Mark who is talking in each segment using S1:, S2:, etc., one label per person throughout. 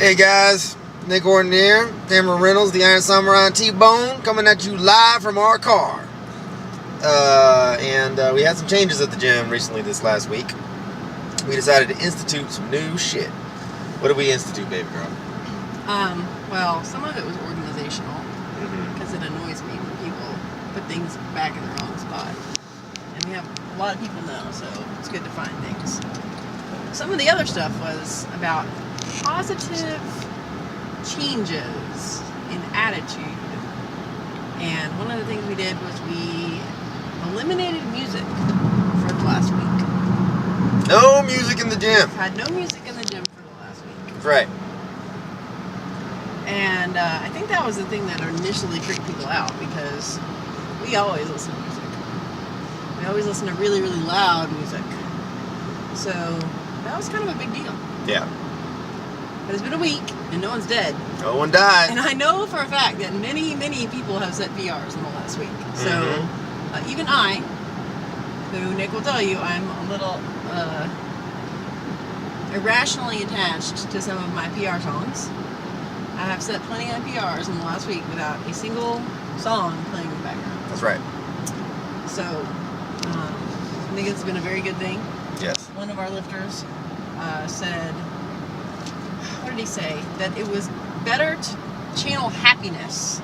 S1: Hey guys, Nick Orton here, Cameron Reynolds, the Iron Samurai and T-Bone, coming at you live from our car. And we had some changes at the gym recently this last week. We decided to institute some new shit. What did we institute, baby girl?
S2: Well, some of it was organizational, because it annoys me when people put things back in the wrong spot. And we have a lot of people now, so it's good to find things. Some of the other stuff was about positive changes in attitude. And one of the things we did was we eliminated music for the last week.
S1: No music in the gym.
S2: Had no music in the gym for the last week.
S1: That's right.
S2: And I think that was the thing that initially freaked people out, because we always listen to music. We always listen to really, really loud music. So that was kind of a big deal.
S1: Yeah.
S2: But it's been a week, and no one's dead.
S1: No one died.
S2: And I know for a fact that many, many people have set PRs in the last week. So even I, who Nick will tell you, I'm a little irrationally attached to some of my PR songs. I have set plenty of PRs in the last week without a single song playing in the background.
S1: That's right.
S2: So I think it's been a very good thing.
S1: Yes.
S2: One of our lifters said, what did he say? That it was better to channel happiness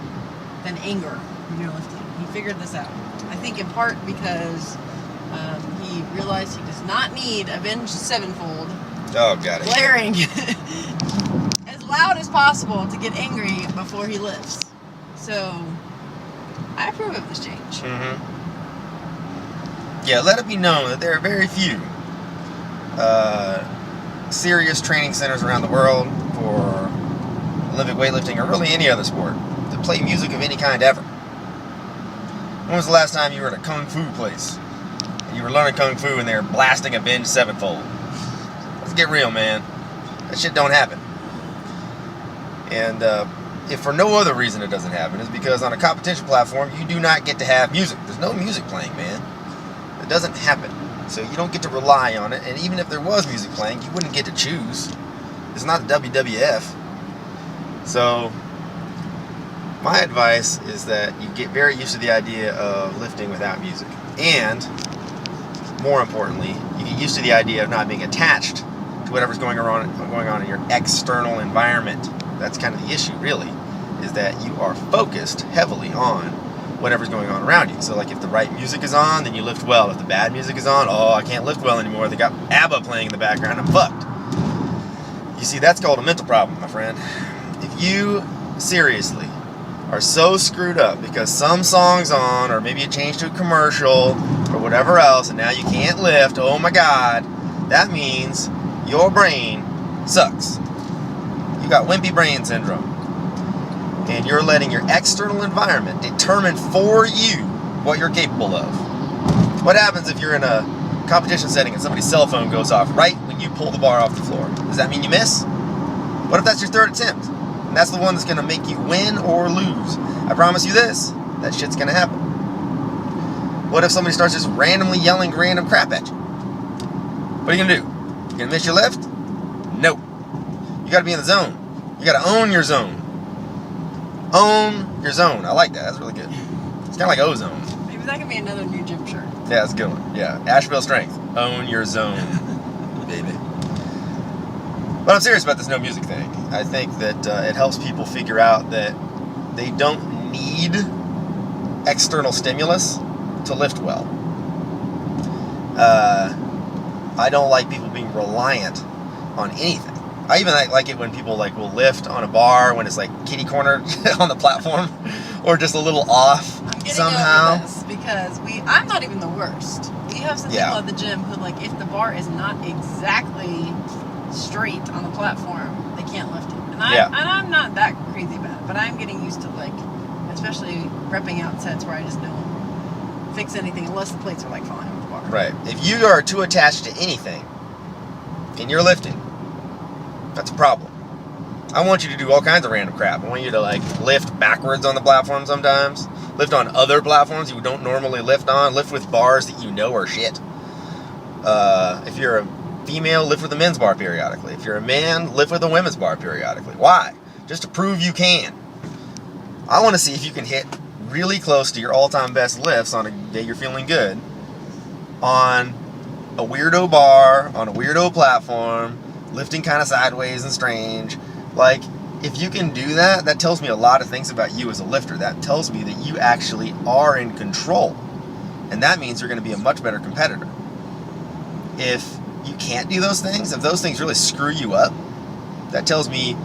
S2: than anger when you're lifting. He figured this out. I think in part because he realized he does not need Avenged Sevenfold blaring as loud as possible to get angry before he lifts. So I approve of this change.
S1: Yeah, let it be known that there are very few serious training centers around the world for Olympic weightlifting, or really any other sport, that play music of any kind ever. When was the last time you were at a kung fu place and you were learning kung fu and they were blasting Avenged Sevenfold? Let's get real, man. That shit don't happen. And if for no other reason it doesn't happen, is because on a competition platform you do not get to have music. There's no music playing, man. It doesn't happen. So you don't get to rely on it, and even if there was music playing, you wouldn't get to choose. It's not the WWF. So my advice is that you get very used to the idea of lifting without music. And more importantly, you get used to the idea of not being attached to whatever's going on in your external environment. That's kind of the issue, really, is that you are focused heavily on whatever's going on around you. So like if the right music is on, then you lift well. If the bad music is on, oh, I can't lift well anymore. They got ABBA playing in the background, I'm fucked. You see, that's called a mental problem, my friend. If you seriously are so screwed up because some song's on, or maybe it changed to a commercial or whatever else, and now you can't lift, oh my God, that means your brain sucks. You got wimpy brain syndrome. And you're letting your external environment determine for you what you're capable of. What happens if you're in a competition setting and somebody's cell phone goes off right when you pull the bar off the floor? Does that mean you miss? What if that's your third attempt? And that's the one that's going to make you win or lose. I promise you this, that shit's going to happen. What if somebody starts just randomly yelling random crap at you? What are you going to do? You going to miss your lift? Nope. You got to be in the zone. You got to own your zone. Own your zone. I like that. That's really good. It's kind of like ozone.
S2: Maybe that can be another new gym shirt.
S1: Yeah, that's a good one. Yeah. Asheville Strength. Own your zone. Baby. But I'm serious about this no music thing. I think that it helps people figure out that they don't need external stimulus to lift well. I don't like people being reliant on anything. I even like it when people will lift on a bar when it's kitty corner on the platform, or just a little off
S2: I'm getting
S1: somehow.
S2: over this because I'm not even the worst. We have some people at the gym who if the bar is not exactly straight on the platform, they can't lift it. And I'm not that crazy about it, but I'm getting used to especially repping out sets where I just don't fix anything unless the plates are fine on the bar.
S1: Right. If you are too attached to anything and you're lifting, that's a problem. I want you to do all kinds of random crap. I want you to lift backwards on the platform sometimes. Lift on other platforms you don't normally lift on. Lift with bars that you know are shit. If you're female, lift with the men's bar periodically. If you're a man, lift with the women's bar periodically. Why? Just to prove you can. I want to see if you can hit really close to your all-time best lifts on a day you're feeling good on a weirdo bar, on a weirdo platform, lifting kind of sideways and strange. Like, if you can do that, that tells me a lot of things about you as a lifter. That tells me that you actually are in control. And that means you're going to be a much better competitor. If you can't do those things, if those things really screw you up, that tells me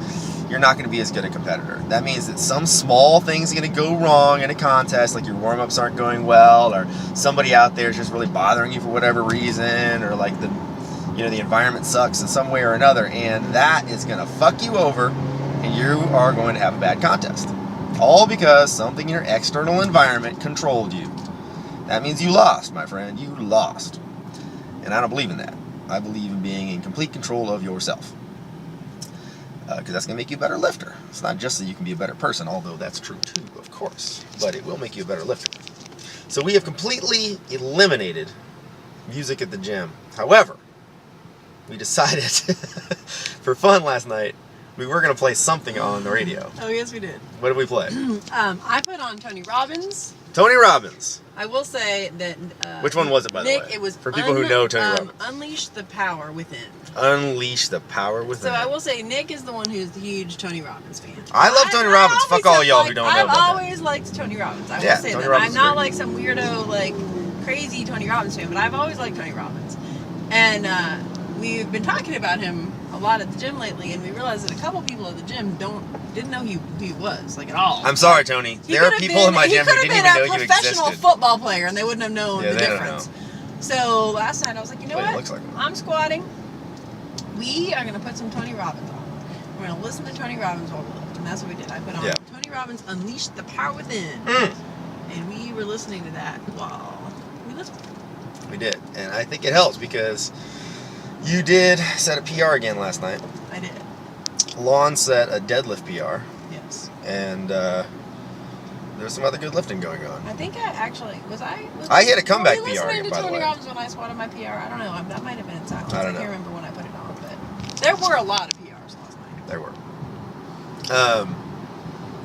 S1: you're not going to be as good a competitor. That means that some small thing's going to go wrong in a contest, like your warm-ups aren't going well, or somebody out there is just really bothering you for whatever reason, or like the environment sucks in some way or another, and that is going to fuck you over, and you are going to have a bad contest. All because something in your external environment controlled you. That means you lost, my friend. You lost. And I don't believe in that. I believe in being in complete control of yourself. Because that's going to make you a better lifter. It's not just that you can be a better person, although that's true too, of course. But it will make you a better lifter. So we have completely eliminated music at the gym. However, we decided for fun last night, we were going to play something on the radio.
S2: Oh, yes, we did.
S1: What did we play?
S2: I put on Tony Robbins.
S1: Tony Robbins.
S2: I will say that...
S1: Which one was it, by the way?
S2: It was...
S1: For people who know Tony Robbins.
S2: Unleash the Power Within.
S1: Unleash the Power Within.
S2: So I will say Nick is the one who's the huge Tony Robbins fan.
S1: I love Tony Robbins. Fuck all y'all who don't know about that.
S2: I've always liked Tony Robbins. I will say
S1: Tony
S2: that.
S1: Robbins
S2: I'm not like some weirdo, like, crazy Tony Robbins fan, but I've always liked Tony Robbins. And we've been talking about him a lot at the gym lately, and we realized that a couple people at the gym didn't know who he was, like, at all.
S1: I'm sorry, Tony. There are people in my gym who didn't even know you existed.
S2: He could have been a professional football player, and they wouldn't have known the difference. So last night I was like, you know what? I'm squatting. We are going to put some Tony Robbins on. We're going to listen to Tony Robbins while we lift, and that's what we did. I put on Tony Robbins' Unleash the Power Within, and we were listening to that while we listened.
S1: We did, and I think it helps because you did set a PR again last night.
S2: I did.
S1: Lon set a deadlift PR.
S2: Yes.
S1: And there's some other good lifting going on.
S2: I think I actually
S1: I hit a comeback PR,
S2: listening to
S1: by the
S2: Tony
S1: way.
S2: Robbins when I squatted my PR. I don't know. That might have been in silence.
S1: I don't know.
S2: Can't remember when I put it on, but there were a lot of PRs last night.
S1: There were.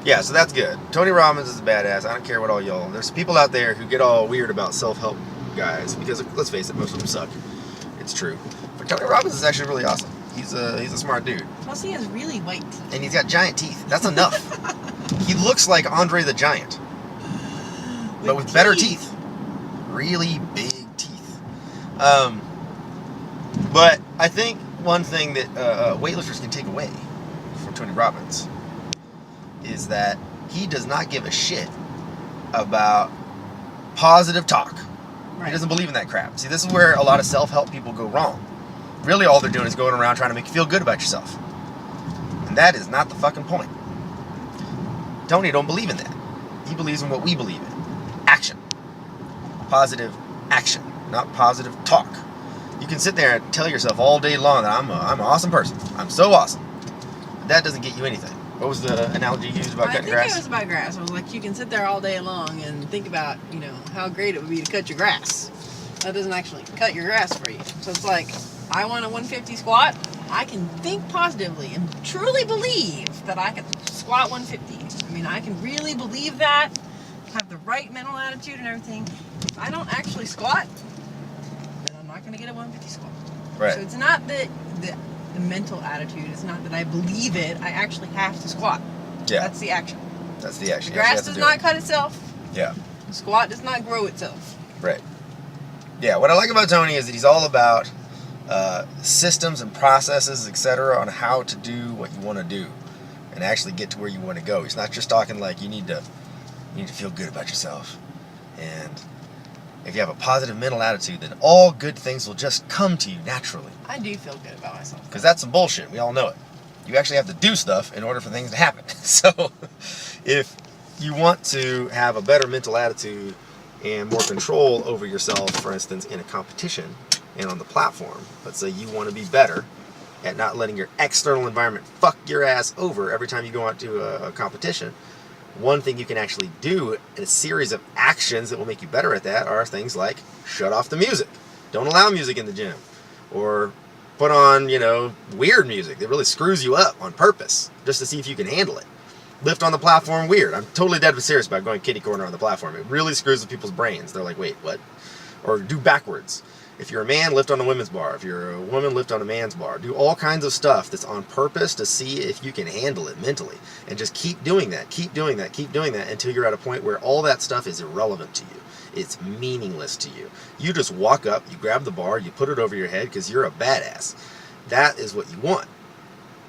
S1: Yeah, so that's good. Tony Robbins is a badass. I don't care what all y'all... There's people out there who get all weird about self-help guys because, let's face it, most of them suck. It's true. But Tony Robbins is actually really awesome. He's a smart dude.
S2: Plus, he has really white teeth.
S1: And he's got giant teeth. That's enough. He looks like Andre the Giant. But with better teeth. Really big teeth. But I think one thing that weightlifters can take away from Tony Robbins is that he does not give a shit about positive talk. Right. He doesn't believe in that crap. See, this is where a lot of self-help people go wrong. Really all they're doing is going around trying to make you feel good about yourself. And that is not the fucking point. Tony don't believe in that. He believes in what we believe in. Action. Positive action, not positive talk. You can sit there and tell yourself all day long that I'm an awesome person. I'm so awesome. But that doesn't get you anything. What was the analogy you used about cutting grass?
S2: I think it was about grass. I was like, you can sit there all day long and think about, how great it would be to cut your grass. That doesn't actually cut your grass for you. So it's like, I want a 150 squat. I can think positively and truly believe that I can squat 150. I mean, I can really believe that, have the right mental attitude and everything. If I don't actually squat, then I'm not going to get a 150 squat.
S1: Right.
S2: So it's not the mental attitude. It's not that I believe it. I actually have to squat.
S1: Yeah.
S2: That's the action.
S1: That's the action.
S2: The grass does not cut itself.
S1: Yeah.
S2: The squat does not grow itself.
S1: Right. Yeah, what I like about Tony is that he's all about systems and processes, etc., on how to do what you want to do and actually get to where you want to go. He's not just talking like you need to feel good about yourself. And if you have a positive mental attitude, then all good things will just come to you naturally.
S2: I do feel good about myself.
S1: Because that's some bullshit. We all know it. You actually have to do stuff in order for things to happen. So if you want to have a better mental attitude and more control over yourself, for instance, in a competition and on the platform, let's say you want to be better at not letting your external environment fuck your ass over every time you go out to a competition, one thing you can actually do in a series of actions that will make you better at that are things like shut off the music. Don't allow music in the gym. Or Put on, you know, weird music that really screws you up on purpose, just to see if you can handle it. Lift on the platform weird. I'm totally dead serious about going kitty corner on the platform. It really screws with people's brains. They're like, wait, what? Or do backwards. If you're a man, lift on a women's bar. If you're a woman, lift on a man's bar. Do all kinds of stuff that's on purpose to see if you can handle it mentally. And just keep doing that, keep doing that, keep doing that until you're at a point where all that stuff is irrelevant to you. It's meaningless to you. You just walk up, you grab the bar, you put it over your head because you're a badass. That is what you want.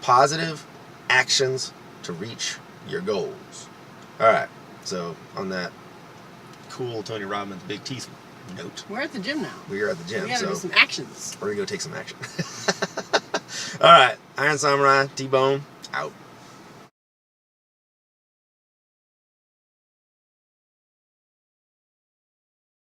S1: Positive actions to reach your goals. All right, so on that cool Tony Robbins big teeth note.
S2: We're at the gym now.
S1: We are at the gym,
S2: We gotta
S1: so
S2: do some actions.
S1: we're gonna go take some action. All right, Iron Samurai, T-Bone, out.